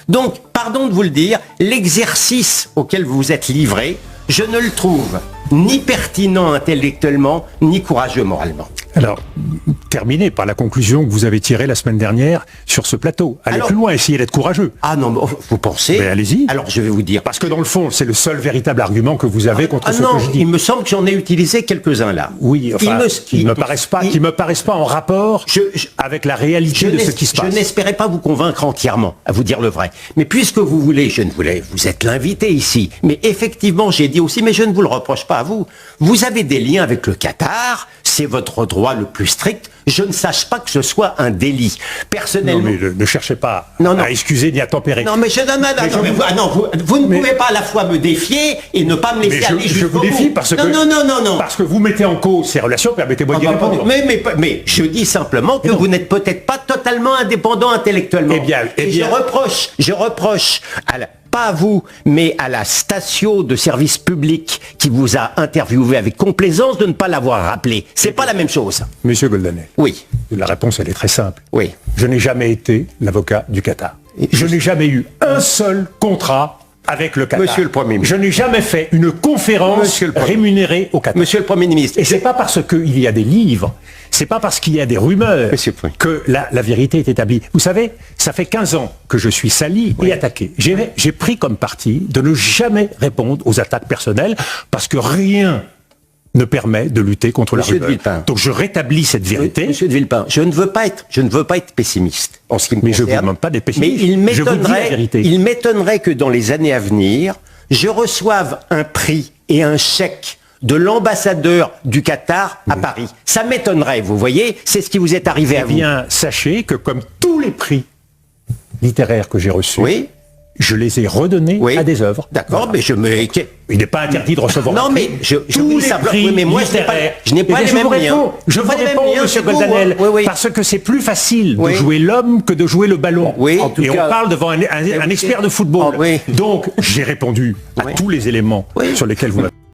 Donc, pardon de vous le dire, l'exercice auquel vous vous êtes livré, je ne le trouve ni pertinent intellectuellement, ni courageux moralement. Alors, terminez par la conclusion que vous avez tirée la semaine dernière sur ce plateau. Allez plus loin, essayez d'être courageux. Ah non, vous pensez? Mais allez-y. Alors, je vais vous dire. Parce que dans le fond, c'est le seul véritable argument que vous avez contre ce que je dis. Il me semble que j'en ai utilisé quelques-uns là. Oui, enfin, qui me paraissent pas en rapport avec la réalité de ce qui se passe. Je n'espérais pas vous convaincre entièrement, à vous dire le vrai. Mais puisque vous voulez, vous êtes l'invité ici. Mais effectivement, j'ai dit aussi, mais je ne vous le reproche pas à vous. Vous avez des liens avec le Qatar, c'est votre droit le plus strict. Je ne sache pas que ce soit un délit. Personnellement... Non, mais ne cherchez pas à excuser ni à tempérer. Non, mais vous ne pouvez pas à la fois me défier et ne pas me laisser aller jusqu'au bout. Je vous défie parce que... Parce que vous mettez en cause ces relations, permettez-moi d'y répondre. Mais je dis simplement que vous n'êtes peut-être pas totalement indépendant intellectuellement. Je reproche pas à vous, mais à la station de service public qui vous a interviewé avec complaisance de ne pas l'avoir rappelé. C'est pas la même chose. Monsieur Goldanel. Oui. La réponse, elle est très simple. Oui. Je n'ai jamais été l'avocat du Qatar. Je n'ai jamais eu un seul contrat avec le Qatar. Monsieur le Premier ministre. Je n'ai jamais fait une conférence rémunérée au Qatar. Monsieur le Premier ministre. Et c'est pas parce qu'il y a des livres, c'est pas parce qu'il y a des rumeurs que la vérité est établie. Vous savez, ça fait 15 ans que je suis sali et attaqué. J'ai pris comme parti de ne jamais répondre aux attaques personnelles parce que rien ne permet de lutter contre la rumeur. Donc je rétablis cette vérité. Monsieur de Villepin, je ne veux pas être pessimiste en ce qui me concerne. Mais je ne vous demande pas d'être pessimiste. Mais il m'étonnerait que dans les années à venir, je reçoive un prix et un chèque de l'ambassadeur du Qatar à Paris. Ça m'étonnerait, vous voyez, c'est ce qui vous est arrivé à vous. Eh bien, sachez que comme tous les prix littéraires que j'ai reçus, je les ai redonnés à des œuvres. D'accord, mais il n'est pas interdit de recevoir. Non, mais je vous prix mais moi, je n'ai pas les mêmes liens. Je vous réponds, monsieur Goldanel, parce que c'est plus facile de jouer l'homme que de jouer le ballon. Et on parle devant un expert de football. Donc, j'ai répondu à tous les éléments sur lesquels vous m'avez...